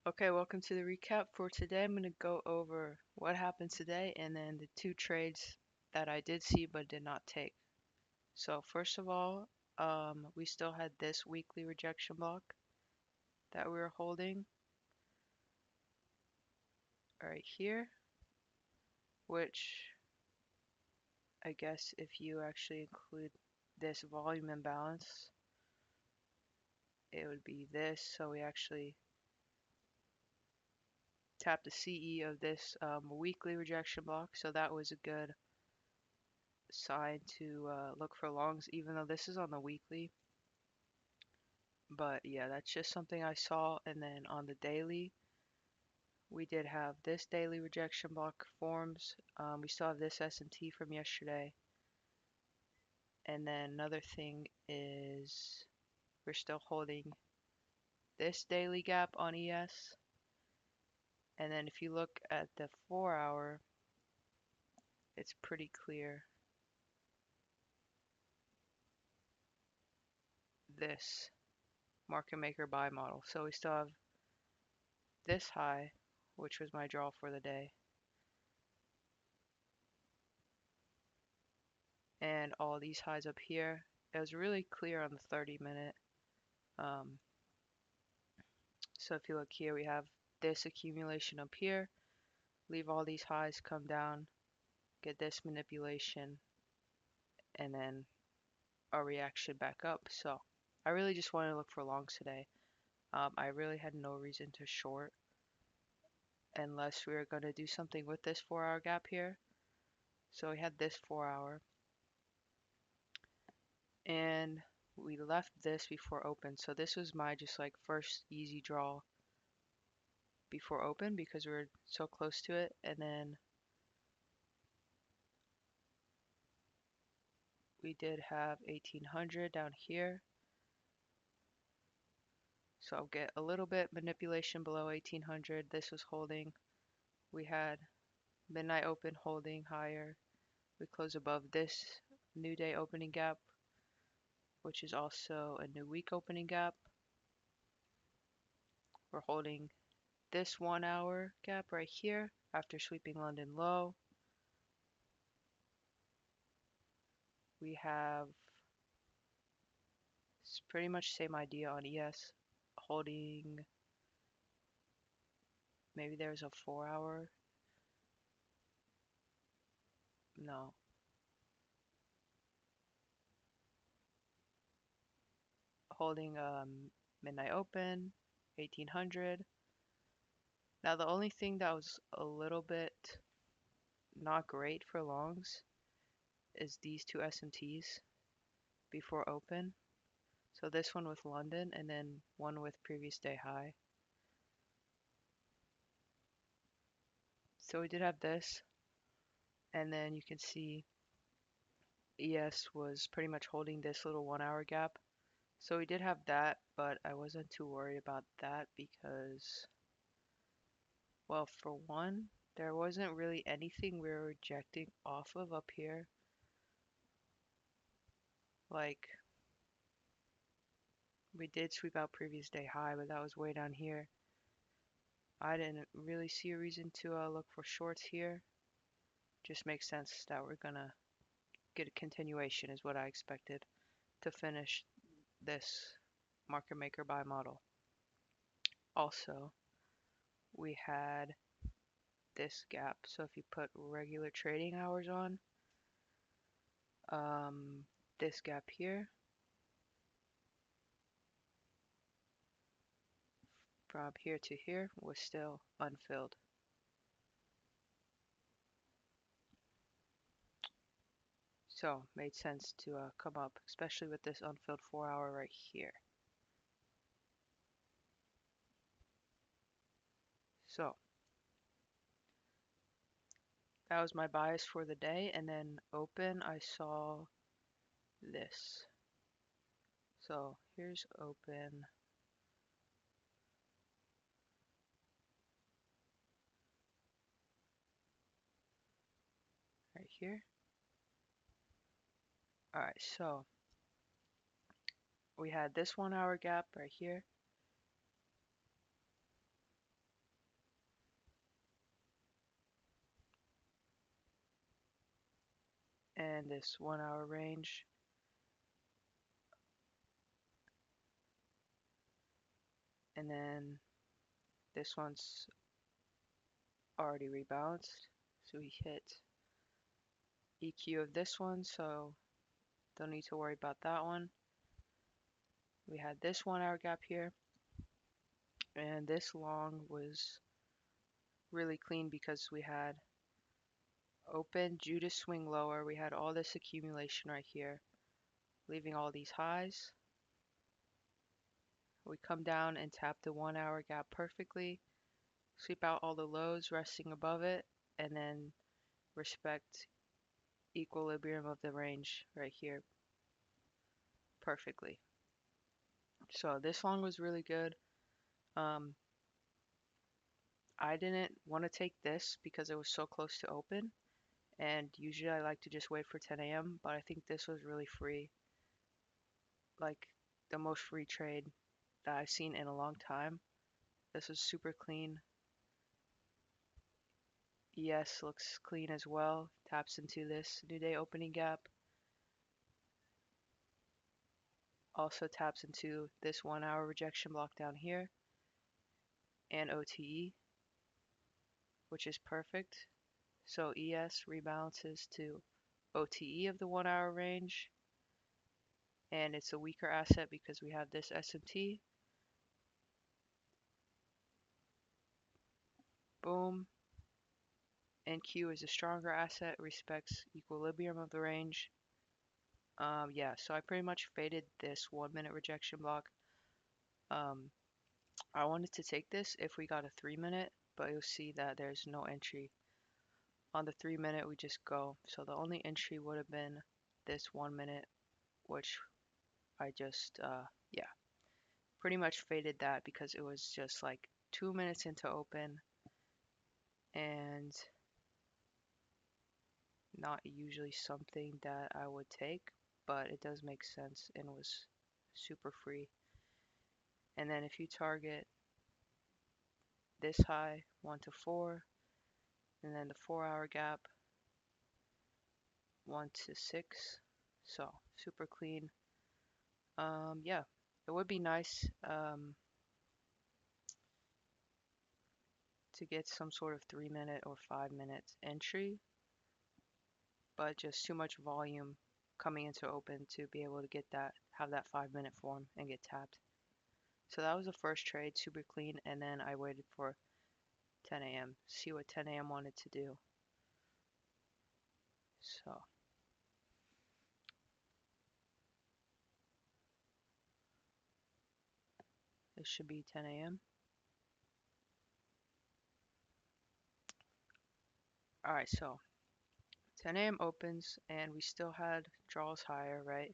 Okay, welcome to the recap. For today, I'm going to go over what happened today and then the two trades that I did see but did not take. So, first of all, we still had this weekly rejection block that we were holding right here, which I guess if you actually include this volume imbalance, it would be this. So, we actually tapped the CE of this weekly rejection block. So, that was a good sign to look for longs, even though this is on the weekly. But yeah, that's just something I saw. And then on the daily, we did have this daily rejection block forms. We still have this S&T from yesterday. And then another thing is we're still holding this daily gap on ES. And then if you look at the 4 hour, it's pretty clear. This market maker buy model. So we still have this high, which was my draw for the day, and all these highs up here. It was really clear on the 30-minute. So if you look here, we have this accumulation up here, leave all these highs, come down, get this manipulation, and then a reaction back up. So I really just wanted to look for longs today. I really had no reason to short unless we were going to do something with this 4 hour gap here. So we had this 4 hour, and we left this before open. So this was my just like first easy draw before open because we were so close to it. And then we did have 1800 down here. So I'll get a little bit manipulation below 1800. This was holding. We had midnight open holding higher. We close above this new day opening gap, which is also a new week opening gap. We're holding this 1 hour gap right here after sweeping London low. We have pretty much same idea on ES, holding, maybe there's a 4 hour, no, holding midnight open, 1800. Now the only thing that was a little bit not great for longs is these two S&Ts before open. So this one with London and then one with previous day high. So we did have this, and then you can see ES was pretty much holding this little 1 hour gap. So we did have that, but I wasn't too worried about that because, well, for one, there wasn't really anything we were rejecting off of up here. Like, we did sweep out previous day high, but that was way down here. I didn't really see a reason to look for shorts here. Just makes sense that we're gonna get a continuation is what I expected to finish this market maker buy model. Also, we had this gap. So if you put regular trading hours on, this gap here from here to here was still unfilled. So made sense to come up, especially with this unfilled 4 hour right here. So that was my bias for the day. And then open, I saw this. So here's open. Right here. All right, so we had this 1 hour gap right here. and this 1 hour range. And then this one's already rebalanced. So we hit EQ of this one, so don't need to worry about that one. We had this 1 hour gap here, and this long was really clean because we had open Judas swing lower. We had all this accumulation right here, leaving all these highs. We come down and tap the 1 hour gap perfectly, sweep out all the lows resting above it, and then respect equilibrium of the range right here perfectly. So this long was really good. Um, I didn't want to take this because it was so close to open, and usually I like to just wait for 10 a.m., but I think this was really free, like the most free trade that I've seen in a long time. This was super clean. ES looks clean as well, taps into this new day opening gap, also taps into this 1 hour rejection block down here, and OTE, which is perfect. So ES rebalances to OTE of the 1 hour range, and it's a weaker asset because we have this SMT. Boom. NQ is a stronger asset, respects equilibrium of the range. Yeah, so I pretty much faded this 1 minute rejection block. I wanted to take this if we got a 3 minute, but you'll see that there's no entry. On the 3 minute, we just go. So the only entry would have been this 1 minute, which I just, yeah, pretty much faded that because it was just like 2 minutes into open and not usually something that I would take, but it does make sense and was super free. And then if you target this high, 1 to 4, and then the 4 hour gap, 1 to 6, so super clean. Yeah, it would be nice to get some sort of 3 minute or 5 minute entry, but just too much volume coming into open to be able to get that, have that 5 minute form and get tapped. So that was the first trade, super clean, and then I waited for 10 a.m. see what 10 a.m. wanted to do. So this should be 10 a.m. Alright, so 10 a.m. opens and we still had draws higher, right?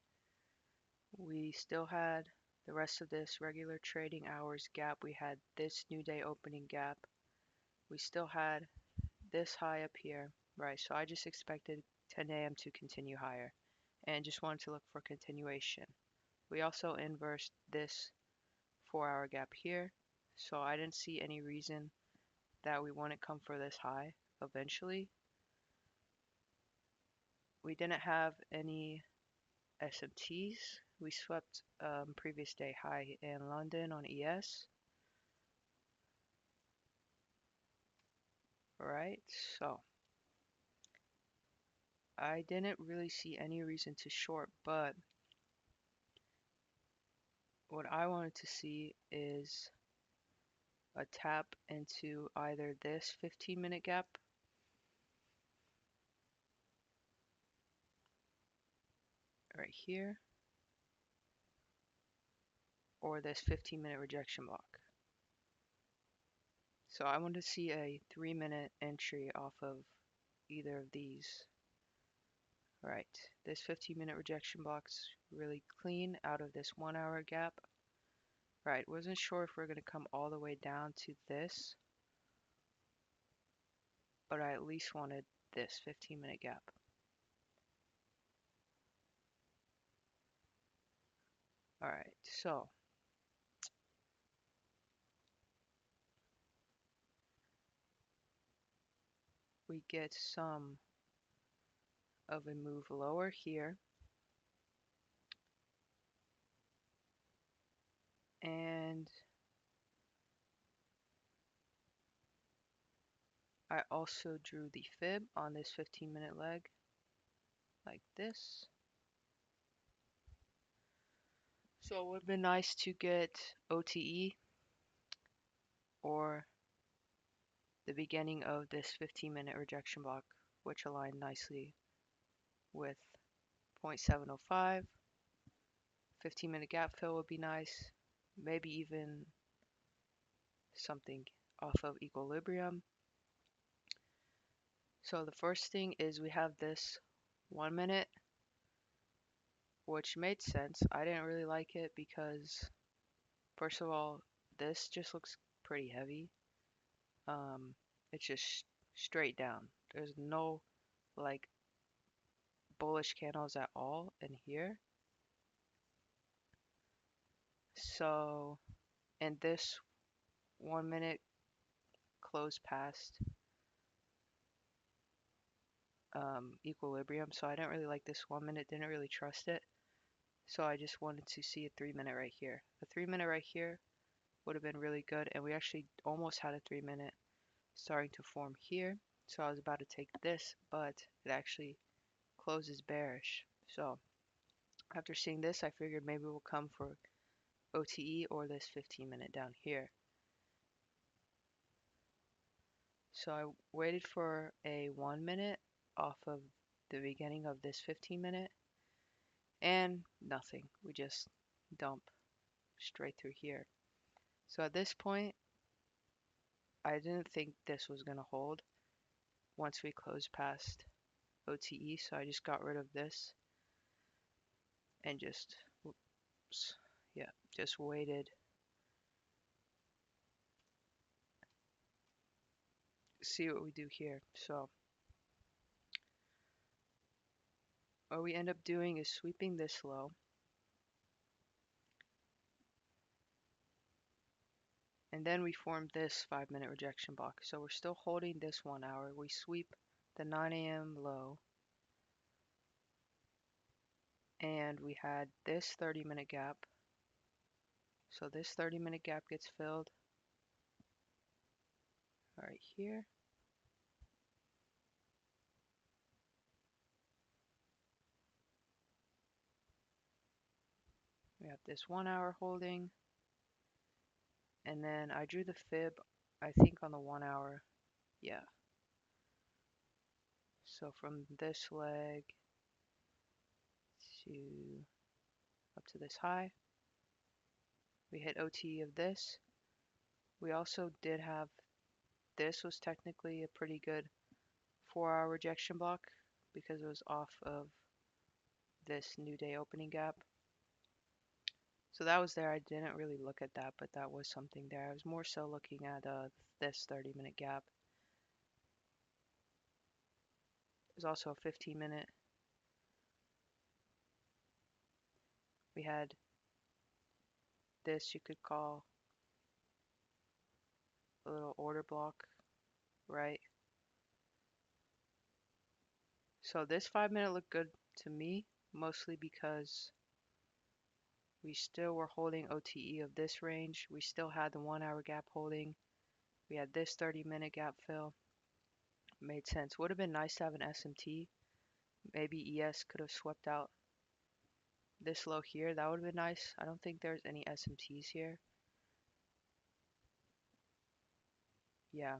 We still had the rest of this regular trading hours gap. We had this new day opening gap. We still had this high up here, right? So I just expected 10 a.m. to continue higher and just wanted to look for continuation. We also inversed this 4 hour gap here, so I didn't see any reason that we wouldn't come for this high eventually. We didn't have any SMTs. We swept previous day high in London on ES. Right, so I didn't really see any reason to short, but what I wanted to see is a tap into either this 15-minute gap right here or this 15-minute rejection block. So I want to see a 3-minute entry off of either of these. Right, this 15-minute rejection block's really clean out of this 1 hour gap. Right, wasn't sure if we're going to come all the way down to this, but I at least wanted this 15-minute gap. Alright, so we get some of a move lower here. And I also drew the fib on this 15-minute leg like this. So it would have been nice to get OTE or the beginning of this 15-minute rejection block, which aligned nicely with 0.705. 15-minute gap fill would be nice. Maybe even something off of equilibrium. So the first thing is we have this 1 minute, which made sense. I didn't really like it because, first of all, this just looks pretty heavy. It's just straight down. There's no like bullish candles at all in here. So, and this 1 minute close past equilibrium. So I didn't really like this 1 minute, didn't really trust it. So I just wanted to see a 3 minute right here. The 3 minute right here would have been really good. And we actually almost had a 3 minute starting to form here. So I was about to take this, but it actually closes bearish. So after seeing this, I figured maybe we'll come for OTE or this 15-minute down here. So I waited for a 1 minute off of the beginning of this 15-minute and nothing. We just dump straight through here. So at this point, I didn't think this was going to hold once we closed past OTE. So I just got rid of this and just, oops, yeah, just waited. See what we do here. So what we end up doing is sweeping this low. And then we form this 5-minute rejection block. So we're still holding this 1 hour. We sweep the 9 a.m. low. And we had this 30-minute gap. So this 30-minute gap gets filled right here. We have this 1 hour holding. And then I drew the fib, I think on the 1 hour. Yeah. So from this leg to up to this high, we hit OT of this. We also did have, this was technically a pretty good 4-hour rejection block because it was off of this new day opening gap. So that was there. I didn't really look at that, but that was something there. I was more so looking at this 30-minute gap. There's also a 15-minute. We had this you could call a little order block, right? So this 5-minute looked good to me, mostly because we still were holding OTE of this range. We still had the 1 hour gap holding. We had this 30-minute gap fill. Made sense. Would have been nice to have an SMT. Maybe ES could have swept out this low here. That would have been nice. I don't think there's any SMTs here. Yeah.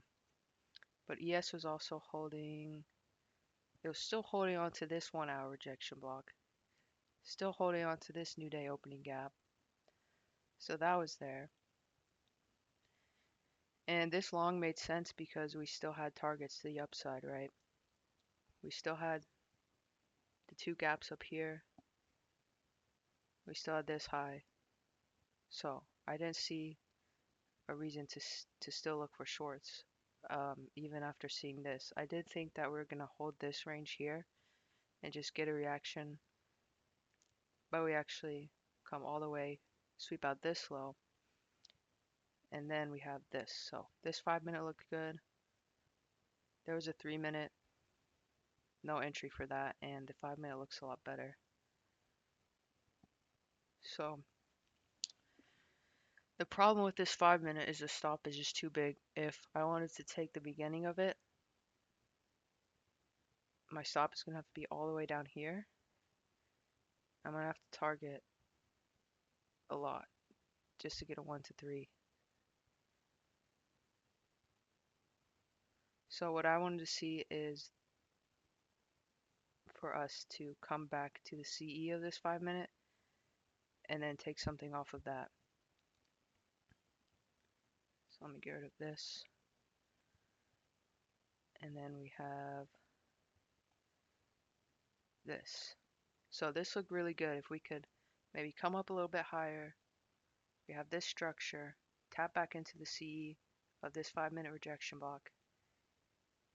But ES was also holding, it was still holding on to this 1 hour rejection block. Still holding on to this new day opening gap. So that was there. And this long made sense because we still had targets to the upside, right? We still had the two gaps up here. We still had this high. So I didn't see a reason to still look for shorts, even after seeing this. I did think that we are going to hold this range here and just get a reaction, but we actually come all the way, sweep out this low, and then we have this. So this 5-minute looked good. There was a 3-minute. no entry for that, and the 5 minute looks a lot better. So the problem with this 5 minute is the stop is just too big. If I wanted to take the beginning of it, my stop is gonna have to be all the way down here. I'm gonna have to target a lot just to get a 1 to 3. So what I wanted to see is for us to come back to the CE of this 5 minute and then take something off of that. So let me get rid of this. And then we have this. So this looked really good. If we could maybe come up a little bit higher, we have this structure, tap back into the CE of this 5 minute rejection block,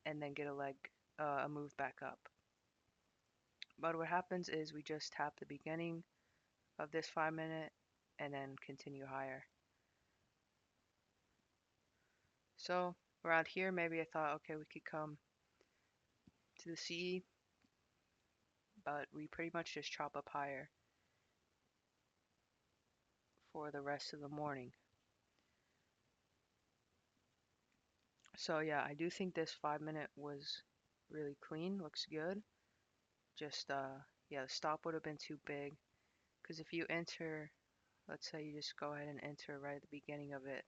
and then get a leg, a move back up. But what happens is we just tap the beginning of this 5 minute and then continue higher. So around here, maybe I thought, okay, we could come to the CE, but we pretty much just chop up higher for the rest of the morning. So yeah, I do think this 5 minute was really clean, looks good. Just yeah, the stop would have been too big because if you enter, let's say you just go ahead and enter right at the beginning of it,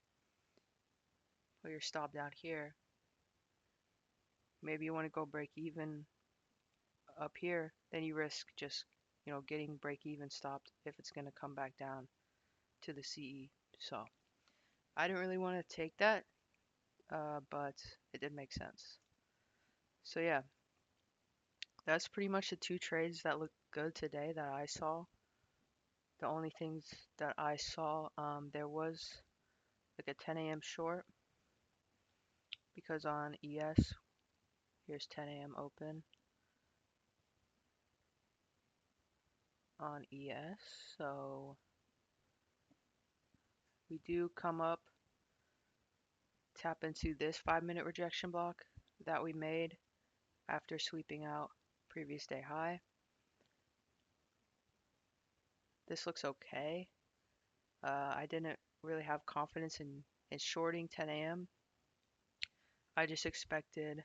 put your stop down here. Maybe you want to go break even up here, then you risk just, getting break even stopped if it's going to come back down to the CE. So I didn't really want to take that, but it did make sense. So yeah, that's pretty much the two trades that looked good today that I saw. The only things that I saw, there was like a 10 a.m. short because on ES, here's 10 a.m. open on ES. So we do come up, tap into this 5 minute rejection block that we made after sweeping out previous day high. This looks okay. I didn't really have confidence in shorting 10 a.m. I just expected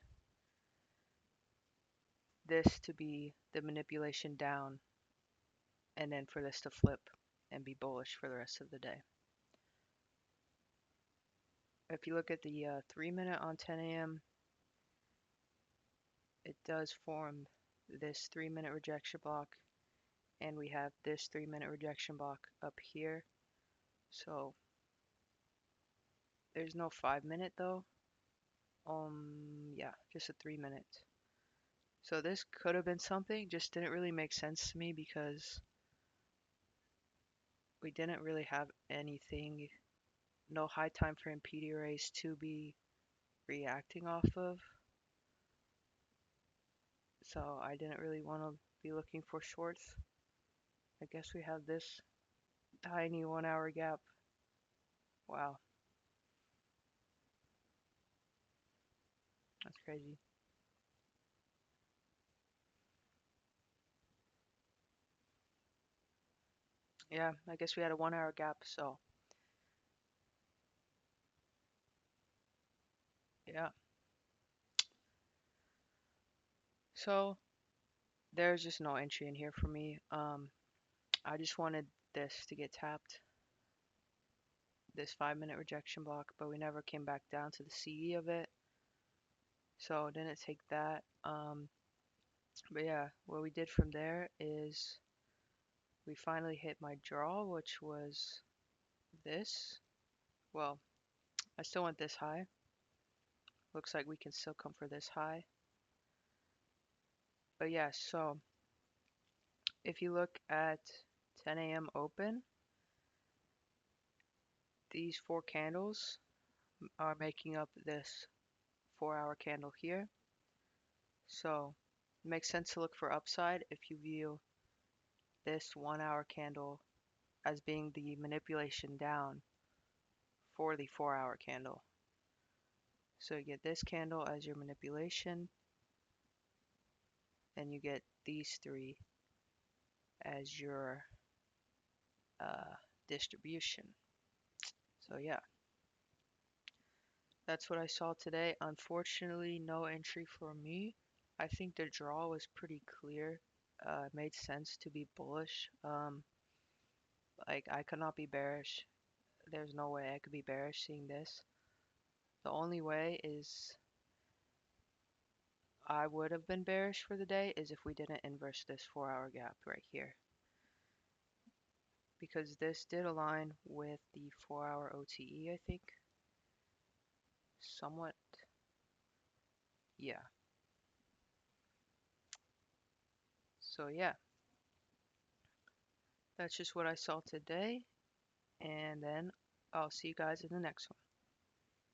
this to be the manipulation down and then for this to flip and be bullish for the rest of the day. If you look at the 3 minute on 10 a.m., it does form this 3 minute rejection block, and we have this 3 minute rejection block up here. So there's no 5 minute though. Yeah, just a 3 minute. So this could have been something, just didn't really make sense to me because we didn't really have anything, no high time frame PD arrays to be reacting off of. So I didn't really want to be looking for shorts. I guess we have this tiny 1 hour gap. Wow, that's crazy. Yeah, I guess we had a 1 hour gap, so yeah. So there's just no entry in here for me. I just wanted this to get tapped, this 5 minute rejection block, but we never came back down to the CE of it. So didn't take that. But yeah, what we did from there is we finally hit my draw, which was this. Well, I still want this high. Looks like we can still come for this high. But yeah, so if you look at 10 a.m. open, these four candles are making up this 4 hour candle here. So it makes sense to look for upside if you view this 1 hour candle as being the manipulation down for the 4 hour candle. So you get this candle as your manipulation, and you get these three as your uh, distribution. So yeah, that's what I saw today. Unfortunately, no entry for me. I think the draw was pretty clear. It made sense to be bullish. Like I could not be bearish. There's no way I could be bearish seeing this. The only way is I would have been bearish for the day is if we didn't inverse this 4-hour gap right here. Because this did align with the 4-hour OTE, I think. Somewhat, yeah. So yeah, that's just what I saw today. And then I'll see you guys in the next one.